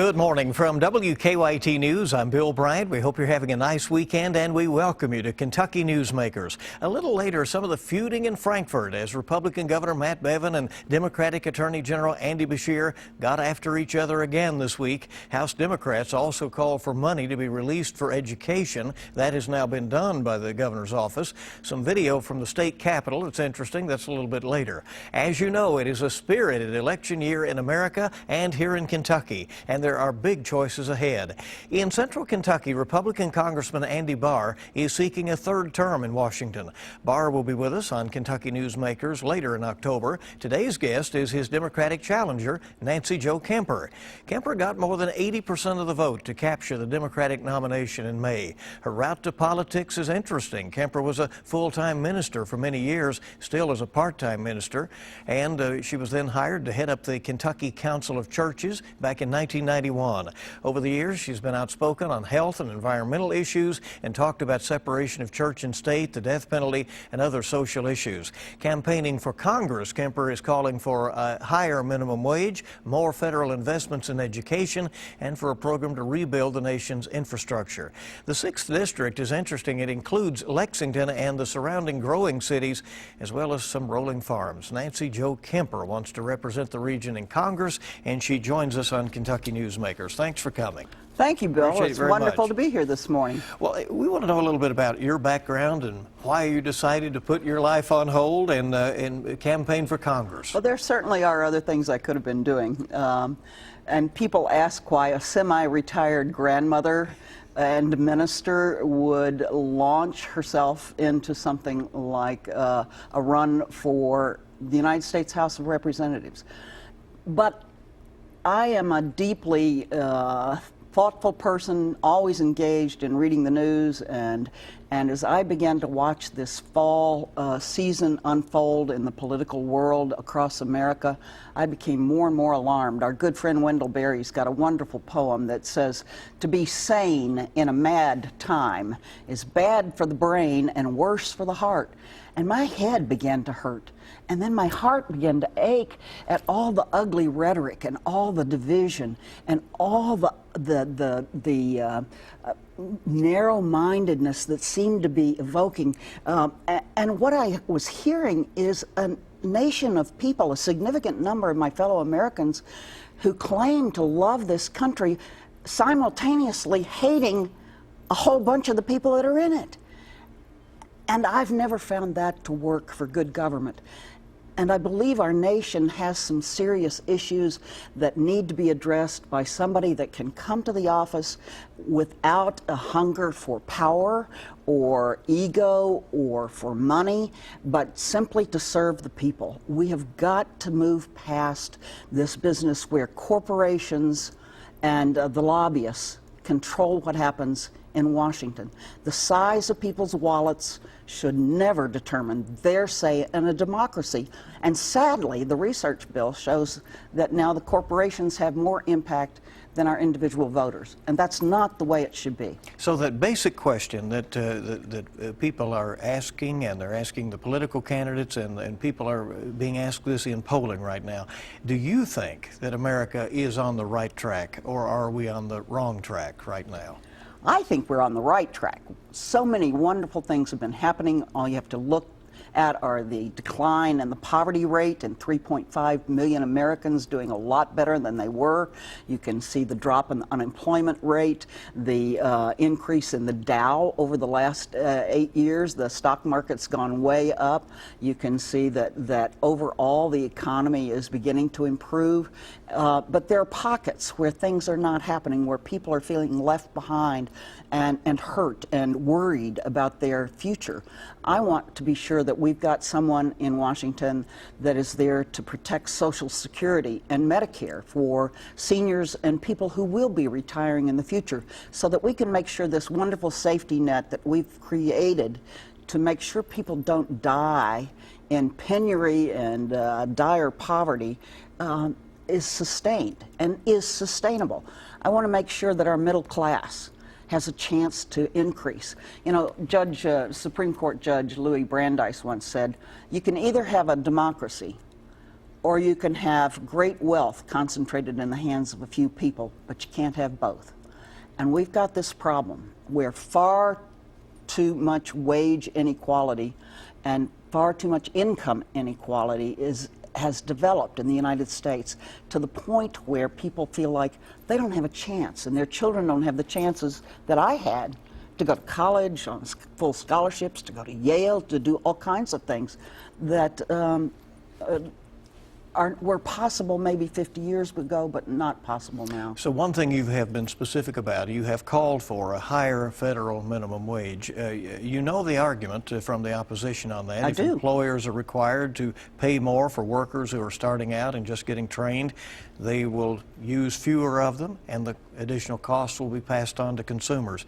Good morning from WKYT News. I'm Bill Bryant. We hope you're having a nice weekend, and we welcome you to Kentucky Newsmakers. A little later, some of the feuding in Frankfort as Republican Governor Matt Bevin and Democratic Attorney General Andy Beshear got after each other again this week. House Democrats also called for money to be released for education. That has now been done by the governor's office. Some video from the state capitol. It's interesting. That's a little bit later. As you know, it is a spirited election year in America and here in Kentucky, and there are big choices ahead. In central Kentucky, Republican Congressman Andy Barr is seeking a third term in Washington. Barr will be with us on Kentucky Newsmakers later in October. Today's guest is his Democratic challenger, Nancy Jo Kemper. Kemper got more than 80% of the vote to capture the Democratic nomination in May. Her route to politics is interesting. Kemper was a full-time minister for many years, still is a part-time minister, and she was then hired to head up the Kentucky Council of Churches back in 1991. Over the years, she's been outspoken on health and environmental issues and talked about separation of church and state, the death penalty, and other social issues. Campaigning for Congress, Kemper is calling for a higher minimum wage, more federal investments in education, and for a program to rebuild the nation's infrastructure. The 6th District is interesting. It includes Lexington and the surrounding growing cities, as well as some rolling farms. Nancy Jo Kemper wants to represent the region in Congress, and she joins us on Kentucky Newsmakers. Thanks for coming. Thank you, Bill. Appreciate it's it very wonderful much. to be here this morning. Well, we want to know a little bit about your background and why you decided to put your life on hold and campaign for Congress. Well, there certainly are other things I could have been doing. And people ask why a semi-retired grandmother and minister would launch herself into something like a run for the United States House of Representatives. But I am a deeply thoughtful person, always engaged in reading the news, and as I began to watch this fall season unfold in the political world across America, I became more and more alarmed. Our good friend Wendell Berry's got a wonderful poem that says, "To be sane in a mad time is bad for the brain and worse for the heart." And my head began to hurt. And then my heart began to ache at all the ugly rhetoric and all the division and all the narrow-mindedness that seemed to be evoking. And what I was hearing is a nation of people, a significant number of my fellow Americans, who claim to love this country, simultaneously hating a whole bunch of the people that are in it. And I've never found that to work for good government. And I believe our nation has some serious issues that need to be addressed by somebody that can come to the office without a hunger for power or ego or for money, but simply to serve the people. We have got to move past this business where corporations and the lobbyists control what happens in Washington. The size of people's wallets should never determine their say in a democracy. And sadly, the research, Bill, shows that now the corporations have more impact than our individual voters. And that's not the way it should be. So that basic question that people are asking, and they're asking the political candidates, and people are being asked this in polling right now, do you think that America is on the right track, or are we on the wrong track right now? I think we're on the right track. So many wonderful things have been happening. All you have to look at are the decline in the poverty rate and 3.5 million Americans doing a lot better than they were. You can see the drop in the unemployment rate, the increase in the Dow over the last 8 years. The stock market's gone way up. You can see that overall the economy is beginning to improve. But there are pockets where things are not happening, where people are feeling left behind and hurt and worried about their future. I want to be sure that we've got someone in Washington that is there to protect Social Security and Medicare for seniors and people who will be retiring in the future, so that we can make sure this wonderful safety net that we've created to make sure people don't die in penury and dire poverty is sustained and is sustainable. I want to make sure that our middle class has a chance to increase. You know, Supreme Court Judge Louis Brandeis once said, you can either have a democracy or you can have great wealth concentrated in the hands of a few people, but you can't have both. And we've got this problem where far too much wage inequality and far too much income inequality has developed in the United States to the point where people feel like they don't have a chance, and their children don't have the chances that I had to go to college on full scholarships, to go to Yale, to do all kinds of things that were possible maybe 50 years ago, but not possible now. So one thing you have been specific about, you have called for a higher federal minimum wage. You know the argument from the opposition on that. I If do. employers are required to pay more for workers who are starting out and just getting trained, they will use fewer of them, and the additional costs will be passed on to consumers.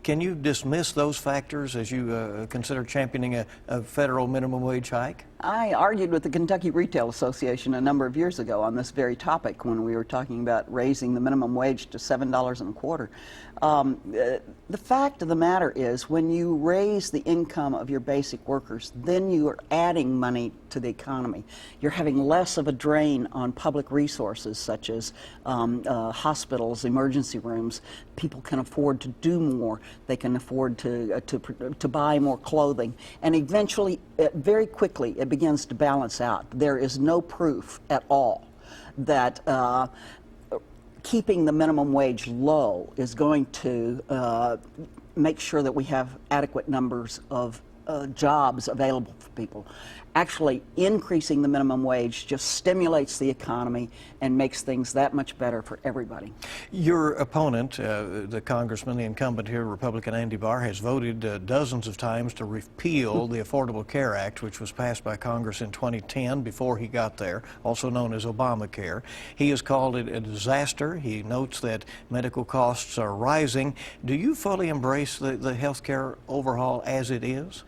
Can you dismiss those factors as you consider championing a federal minimum wage hike? I argued with the Kentucky Retail Association a number of years ago on this very topic when we were talking about raising the minimum wage to $7.25. The fact of the matter is, when you raise the income of your basic workers, then you are adding money to the economy. You're having less of a drain on public resources such as hospitals, emergency rooms. People can afford to do more. They can afford to buy more clothing. And eventually, very quickly, it begins to balance out. There is no proof at all that keeping the minimum wage low is going to make sure that we have adequate numbers of jobs available for people. Actually, increasing the minimum wage just stimulates the economy and makes things that much better for everybody. Your opponent, the congressman, the incumbent here, Republican Andy Barr, has voted dozens of times to repeal the Affordable Care Act, which was passed by Congress in 2010 before he got there, also known as Obamacare. He has called it a disaster. He notes that medical costs are rising. Do you fully embrace the health care overhaul as it is?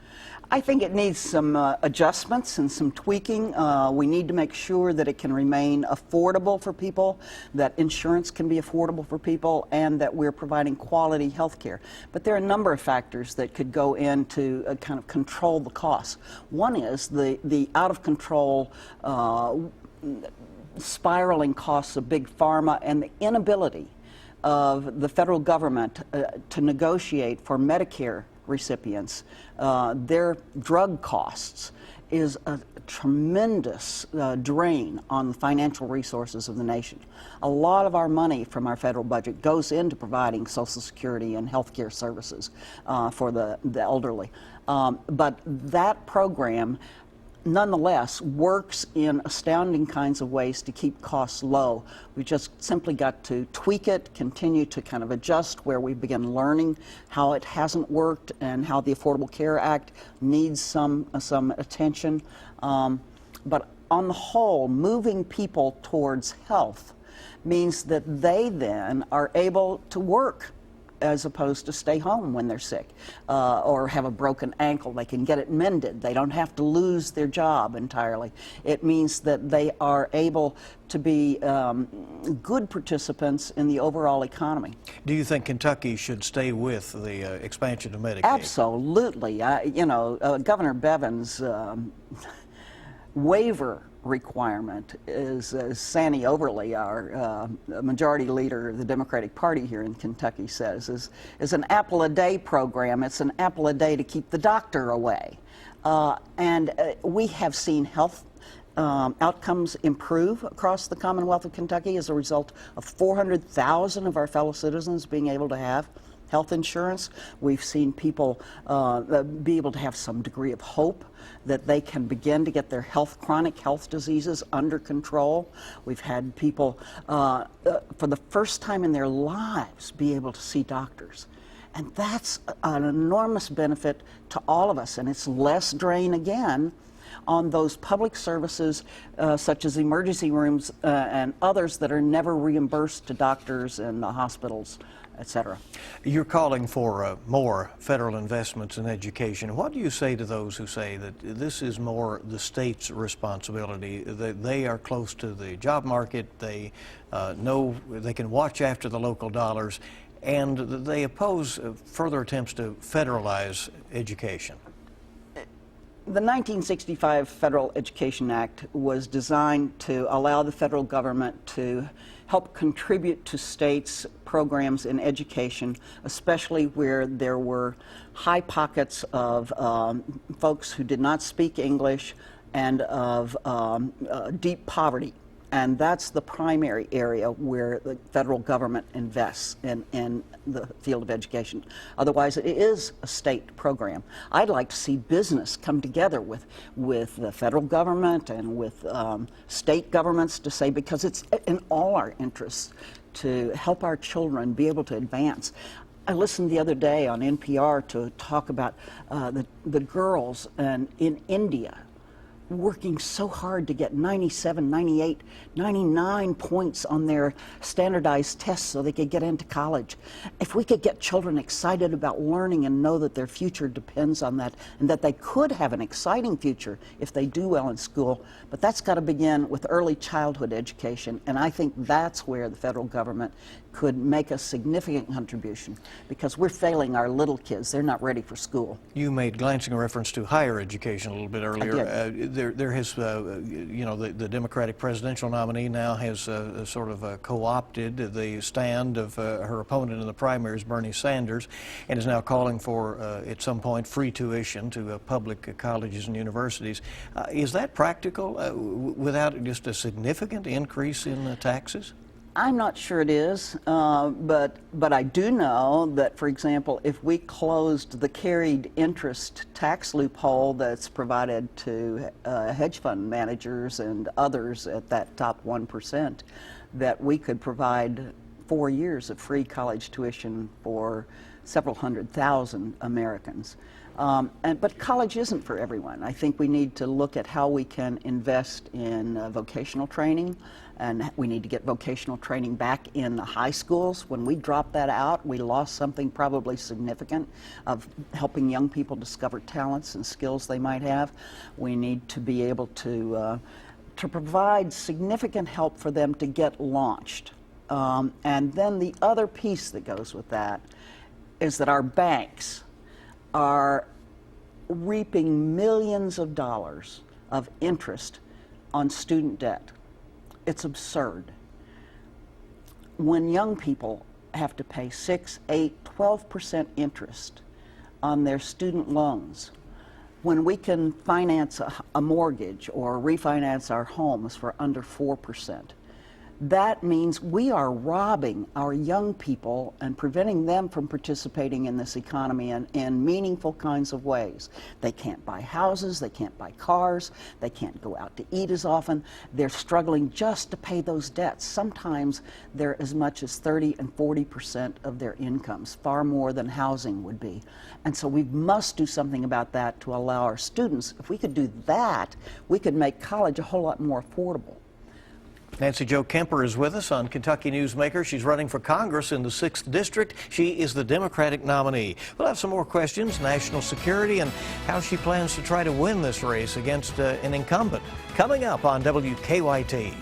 I think it needs some adjustments and some tweaking. We need to make sure that it can remain affordable for people, that insurance can be affordable for people, and that we're providing quality health care. But there are a number of factors that could go into kind of control the costs. One is the out-of-control spiraling costs of big pharma and the inability of the federal government to negotiate for Medicare recipients. Their drug costs is a tremendous drain on the financial resources of the nation. A lot of our money from our federal budget goes into providing Social Security and health care services for the elderly. But that program nonetheless works in astounding kinds of ways to keep costs low. We just simply got to tweak it, continue to kind of adjust where we begin learning how it hasn't worked and how the Affordable Care Act needs some attention. But on the whole, moving people towards health means that they then are able to work as opposed to stay home when they're sick or have a broken ankle. They can get it mended. They don't have to lose their job entirely. It means that they are able to be good participants in the overall economy. Do you think Kentucky should stay with the expansion of Medicaid? Absolutely. Governor Bevin's waiver requirement is, as Sandy Overly, our majority leader of the Democratic Party here in Kentucky, says, is an apple a day program. It's an apple a day to keep the doctor away. And we have seen health outcomes improve across the Commonwealth of Kentucky as a result of 400,000 of our fellow citizens being able to have health insurance. We've seen people be able to have some degree of hope that they can begin to get their chronic health diseases under control. We've had people, for the first time in their lives, be able to see doctors. And that's an enormous benefit to all of us, and it's less drain, again, on those public services such as emergency rooms and others that are never reimbursed to doctors and hospitals, etc. You're calling for more federal investments in education. What do you say to those who say that this is more the state's responsibility, that they are close to the job market, they know they can watch after the local dollars, and they oppose further attempts to federalize education? The 1965 Federal Education Act was designed to allow the federal government to help contribute to states' programs in education, especially where there were high pockets of folks who did not speak English and of deep poverty. And that's the primary area where the federal government invests in the field of education. Otherwise, it is a state program. I'd like to see business come together with the federal government and with state governments to say, because it's in all our interests to help our children be able to advance. I listened the other day on NPR to talk about the girls in India working so hard to get 97, 98, 99 points on their standardized tests so they could get into college. If we could get children excited about learning and know that their future depends on that, and that they could have an exciting future if they do well in school, but that's got to begin with early childhood education, and I think that's where the federal government could make a significant contribution, because we're failing our little kids. They're not ready for school. You made glancing reference to higher education a little bit earlier. I did. There has, you know, the Democratic presidential nominee now has sort of co-opted the stand of her opponent in the primaries, Bernie Sanders, and is now calling for, at some point, free tuition to public colleges and universities. Is that practical without just a significant increase in taxes? I'm not sure it is, but I do know that, for example, if we closed the carried interest tax loophole that's provided to hedge fund managers and others at that top 1%, that we could provide 4 years of free college tuition for several 100,000 Americans. But college isn't for everyone. I think we need to look at how we can invest in vocational training, and we need to get vocational training back in the high schools. When we dropped that out, we lost something probably significant of helping young people discover talents and skills they might have. We need to be able to provide significant help for them to get launched. And then the other piece that goes with that is that our banks are reaping millions of dollars of interest on student debt. It's absurd. When young people have to pay 6, 8, 12% interest on their student loans, when we can finance a mortgage or refinance our homes for under 4%, that means we are robbing our young people and preventing them from participating in this economy in meaningful kinds of ways. They can't buy houses, they can't buy cars, they can't go out to eat as often. They're struggling just to pay those debts. Sometimes they're as much as 30 and 40% of their incomes, far more than housing would be. And so we must do something about that to allow our students. If we could do that, we could make college a whole lot more affordable. Nancy Jo Kemper is with us on Kentucky Newsmakers. She's running for Congress in the 6th District. She is the Democratic nominee. We'll have some more questions, national security, and how she plans to try to win this race against an incumbent. Coming up on WKYT.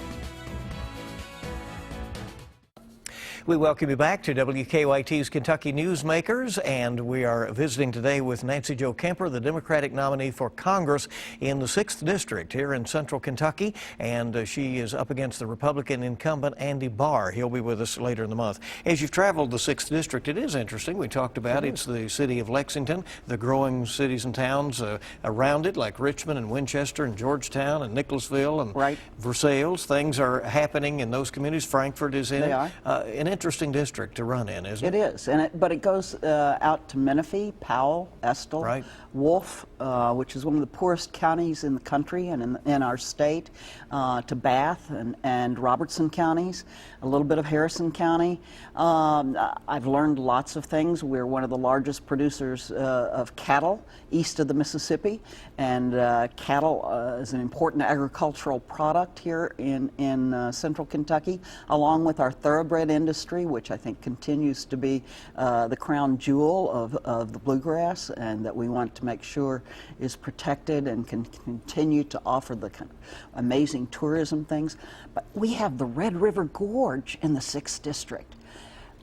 We welcome you back to WKYT's Kentucky Newsmakers, and we are visiting today with Nancy Jo Kemper, the Democratic nominee for Congress in the 6th District here in central Kentucky, and she is up against the Republican incumbent Andy Barr. He'll be with us later in the month. As you've traveled the 6th District, it is interesting. We talked about it's the city of Lexington, the growing cities and towns around it, like Richmond and Winchester and Georgetown and Nicholasville and Versailles. Things are happening in those communities. Frankfort is in it. An interesting district to run in, isn't it? It is, but it goes out to Menifee, Powell, Estill, Wolf, which is one of the poorest counties in the country and in our state, to Bath and Robertson counties, a little bit of Harrison County. I've learned lots of things. We're one of the largest producers of cattle east of the Mississippi, and cattle is an important agricultural product here in central Kentucky, along with our thoroughbred industry, which I think continues to be the crown jewel of the bluegrass, and that we want to make sure is protected and can continue to offer the kind of amazing tourism things. But we have the Red River Gorge in the 6th District.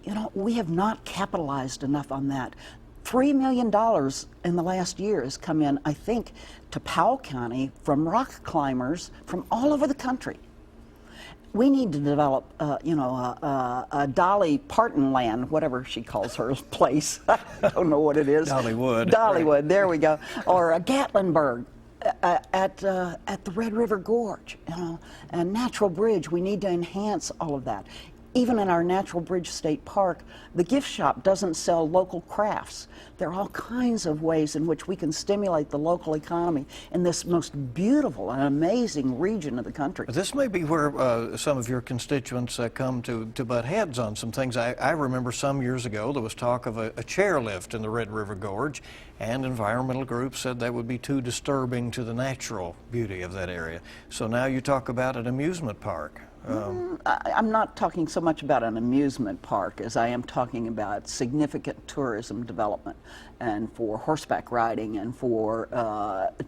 You know, we have not capitalized enough on that. $3 million in the last year has come in, I think, to Powell County from rock climbers from all over the country. We need to develop, a Dolly Parton land, whatever she calls her place. I don't know what it is. Dollywood. Dollywood, there we go. Or a Gatlinburg at the Red River Gorge, and Natural Bridge. We need to enhance all of that. Even in our Natural Bridge State Park, the gift shop doesn't sell local crafts. There are all kinds of ways in which we can stimulate the local economy in this most beautiful and amazing region of the country. This may be where some of your constituents come to butt heads on some things. I remember some years ago there was talk of a chairlift in the Red River Gorge, and environmental groups said that would be too disturbing to the natural beauty of that area. So now you talk about an amusement park. I'm not talking so much about an amusement park as I am talking about significant tourism development, and for horseback riding, and for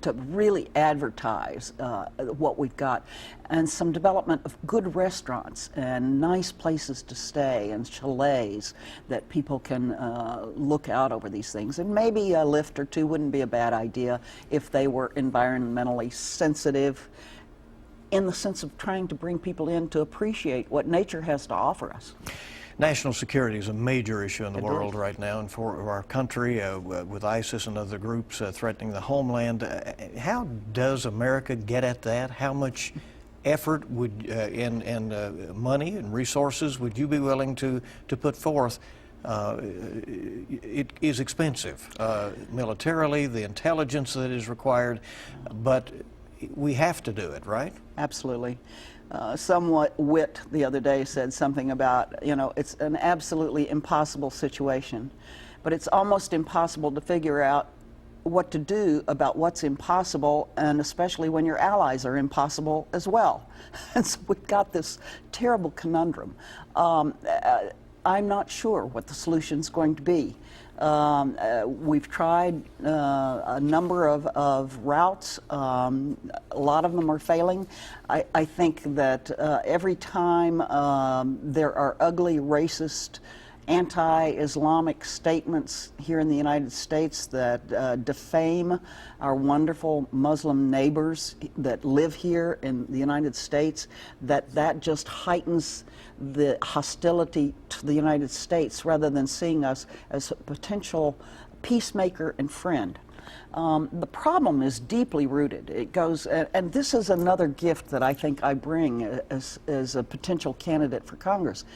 to really advertise what we've got, and some development of good restaurants and nice places to stay and chalets that people can look out over these things. And maybe a lift or two wouldn't be a bad idea if they were environmentally sensitive, in the sense of trying to bring people in to appreciate what nature has to offer us. National security is a major issue in the world right now, and for our country, with ISIS and other groups threatening the homeland. How does America get at that? How much effort would and money and resources would you be willing to put forth? It is expensive militarily, the intelligence that is required, but we have to do it, right? Absolutely. Somewhat wit the other day said something about, it's an absolutely impossible situation, but it's almost impossible to figure out what to do about what's impossible, and especially when your allies are impossible as well. And so we've got this terrible conundrum. I'm not sure what the solution's going to be. We've tried a number of routes. A lot of them are failing. I think that every time there are ugly, racist, anti-Islamic statements here in the United States that defame our wonderful Muslim neighbors that live here in the United States, that just heightens the hostility to the United States rather than seeing us as a potential peacemaker and friend. The problem is deeply rooted. It goes, and this is another gift that I think I bring as a potential candidate for Congress.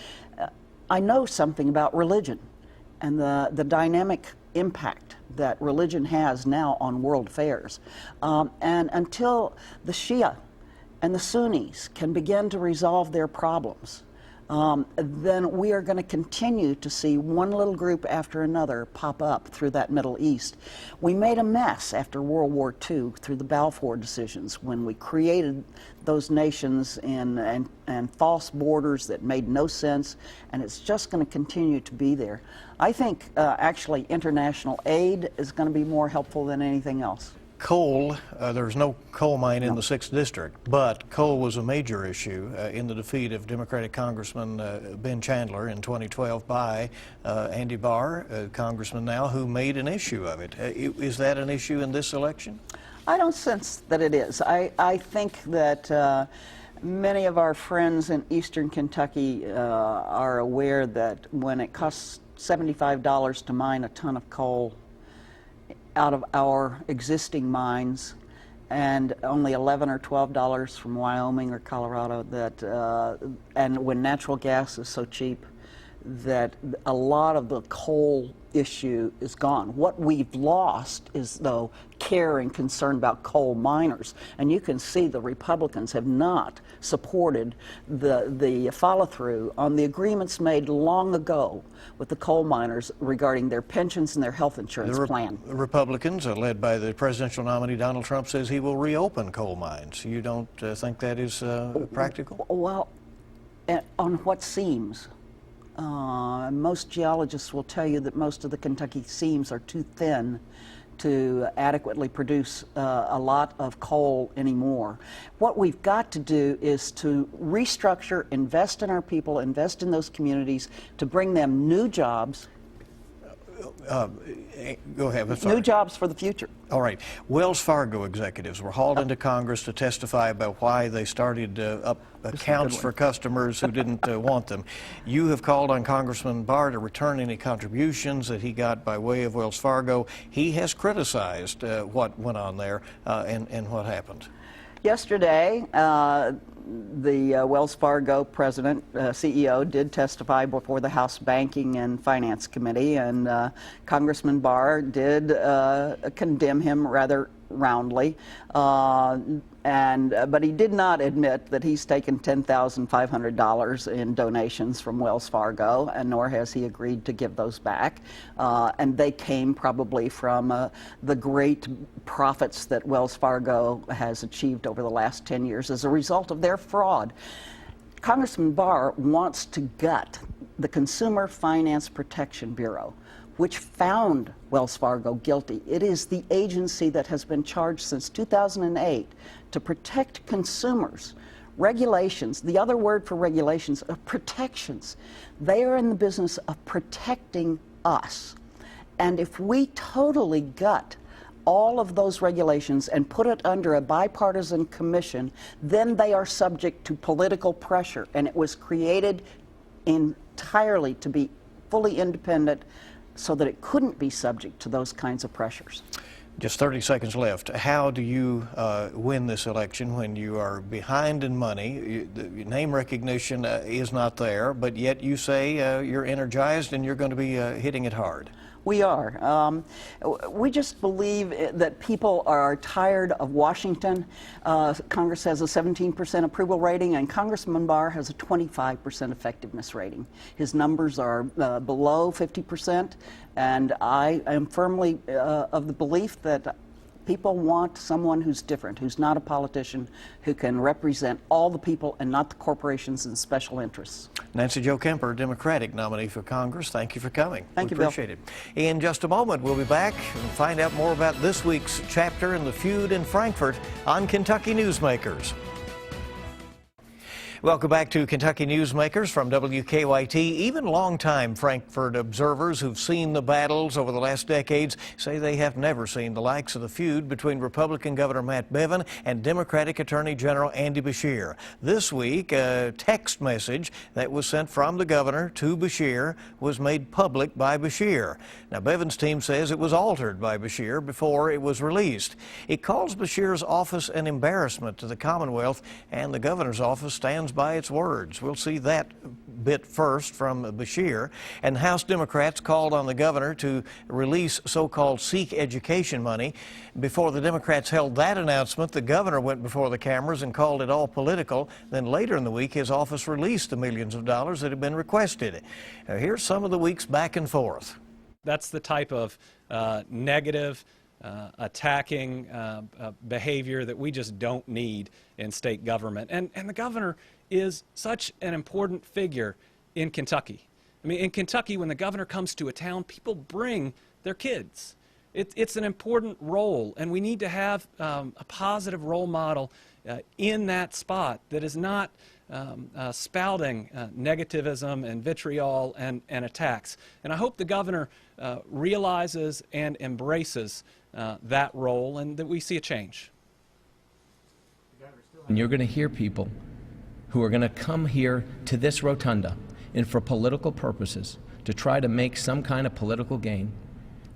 I know something about religion and the dynamic impact that religion has now on world affairs. And until the Shia and the Sunnis can begin to resolve their problems, then we are going to continue to see one little group after another pop up through that Middle East. We made a mess after World War II through the Balfour decisions when we created those nations and false borders that made no sense, and it's just going to continue to be there. I think actually international aid is going to be more helpful than anything else. Coal, there's no coal mine in the 6th District, but coal was a major issue in the defeat of Democratic Congressman Ben Chandler in 2012 by Andy Barr, a congressman now, who made an issue of it. Is that an issue in this election? I don't sense that it is. I think that many of our friends in eastern Kentucky are aware that when it costs $75 to mine a ton of coal out of our existing mines, and only $11 or $12 from Wyoming or Colorado, and when natural gas is so cheap, that a lot of the coal issue is gone. What we've lost is, though, care and concern about coal miners. And you can see the Republicans have not supported the follow-through on the agreements made long ago with the coal miners regarding their pensions and their health insurance plan. The Republicans, led by the presidential nominee Donald Trump, says he will reopen coal mines. You don't think that is practical? Well, on what seams? Most geologists will tell you that most of the Kentucky seams are too thin to adequately produce a lot of coal anymore. What we've got to do is to restructure, invest in our people, invest in those communities to bring them new jobs. Go ahead. I'm sorry. New jobs for the future. All right. Wells Fargo executives were hauled into Congress to testify about why they started up accounts for customers who didn't want them. You have called on Congressman Barr to return any contributions that he got by way of Wells Fargo. He has criticized what went on there and what happened. Yesterday, the Wells Fargo president, CEO, did testify before the House Banking and Finance Committee, and Congressman Barr did condemn him rather roundly, but he did not admit that he's taken $10,500 in donations from Wells Fargo, and nor has he agreed to give those back. And they came probably from the great profits that Wells Fargo has achieved over the last 10 years as a result of their fraud. Congressman Barr wants to gut the Consumer Finance Protection Bureau, which found Wells Fargo guilty. It is the agency that has been charged since 2008 to protect consumers. Regulations, the other word for regulations, are protections. They are in the business of protecting us. And if we totally gut all of those regulations and put it under a bipartisan commission, then they are subject to political pressure. And it was created entirely to be fully independent, so that it couldn't be subject to those kinds of pressures. Just 30 seconds left. How do you win this election when you are behind in money? Your name recognition is not there, but yet you say you're energized and you're going to be hitting it hard. We are. We just believe that people are tired of Washington. Congress has a 17% approval rating, and Congressman Barr has a 25% effectiveness rating. His numbers are below 50%, and I am firmly of the belief that people want someone who's different, who's not a politician, who can represent all the people and not the corporations and special interests. Nancy Jo Kemper, Democratic nominee for Congress, thank you for coming. Thank you, Bill. Appreciate it. In just a moment, we'll be back and find out more about this week's chapter in the feud in Frankfort on Kentucky Newsmakers. Welcome back to Kentucky Newsmakers from WKYT. Even longtime Frankfort observers who've seen the battles over the last decades say they have never seen the likes of the feud between Republican Governor Matt Bevin and Democratic Attorney General Andy Beshear. This week, a text message that was sent from the governor to Beshear was made public by Beshear. Now, Bevin's team says it was altered by Beshear before it was released. It calls Beshear's office an embarrassment to the Commonwealth, and the governor's office stands by its words. We'll see that bit first from Beshear. And House Democrats called on the governor to release so-called Sikh education money. Before the Democrats held that announcement, the governor went before the cameras and called it all political. Then later in the week, his office released the millions of dollars that had been requested. Now, here's some of the week's back and forth. That's the type of negative, attacking behavior that we just don't need in state government. And the governor is such an important figure in Kentucky. I mean, in Kentucky, when the governor comes to a town, people bring their kids. It's an important role, and we need to have a positive role model in that spot that is not spouting negativism and vitriol and attacks. And I hope the governor realizes and embraces that role, and that we see a change. And you're going to hear people who are going to come here to this rotunda and for political purposes to try to make some kind of political gain.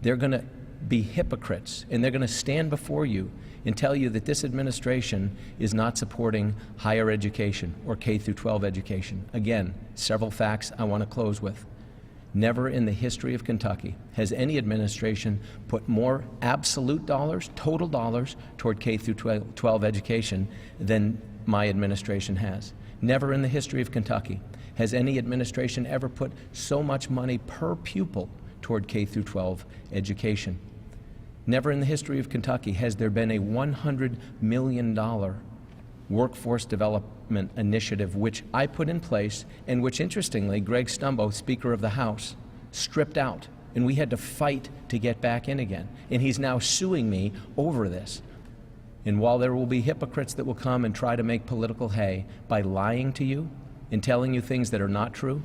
They're going to be hypocrites, and they're going to stand before you and tell you that this administration is not supporting higher education or K through 12 education. Again, several facts I want to close with. Never in the history of Kentucky has any administration put more absolute dollars, total dollars, toward K through 12 education than my administration has. Never in the history of Kentucky has any administration ever put so much money per pupil toward K through 12 education. Never in the history of Kentucky has there been a $100 million workforce development initiative which I put in place, and which, interestingly, Greg Stumbo, Speaker of the House, stripped out, and we had to fight to get back in again. And he's now suing me over this. And while there will be hypocrites that will come and try to make political hay by lying to you and telling you things that are not true,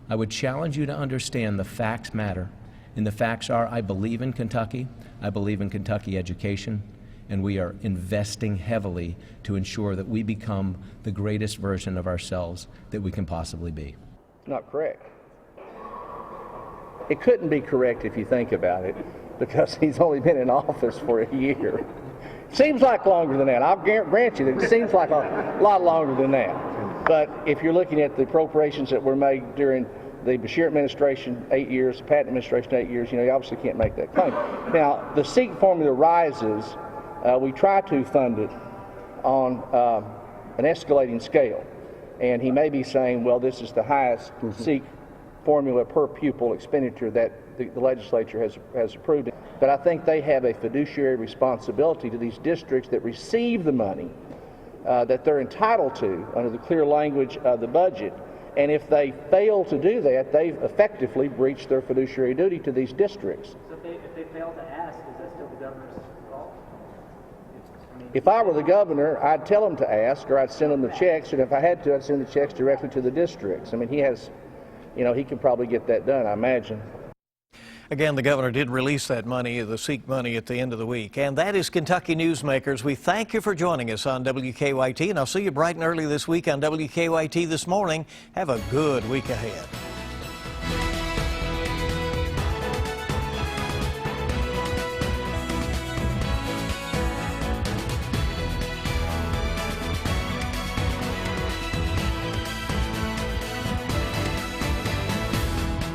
I would challenge you to understand the facts matter, And the facts are, I believe in Kentucky, I believe in Kentucky education, and we are investing heavily to ensure that we become the greatest version of ourselves that we can possibly be. Not correct. It couldn't be correct if you think about it, because he's only been in office for a year. Seems like longer than that. I'll grant you that it seems like a lot longer than that. But if you're looking at the appropriations that were made during the Beshear administration, 8 years, the Patton administration, 8 years, you obviously can't make that claim. Now, the SEEK formula rises. We try to fund it on an escalating scale. And he may be saying, well, this is the highest SEEK formula per pupil expenditure that the legislature has approved. But I think they have a fiduciary responsibility to these districts that receive the money that they're entitled to under the clear language of the budget. And if they fail to do that, they've effectively breached their fiduciary duty to these districts. So if they fail to ask, is that still the governor's fault? If I were the governor, I'd tell them to ask, or I'd send them the checks, and if I had to, I'd send the checks directly to the districts. I mean, he has, he could probably get that done, I imagine. Again, the governor did release that money, the SEEK money, at the end of the week. And that is Kentucky Newsmakers. We thank you for joining us on WKYT, and I'll see you bright and early this week on WKYT This Morning. Have a good week ahead.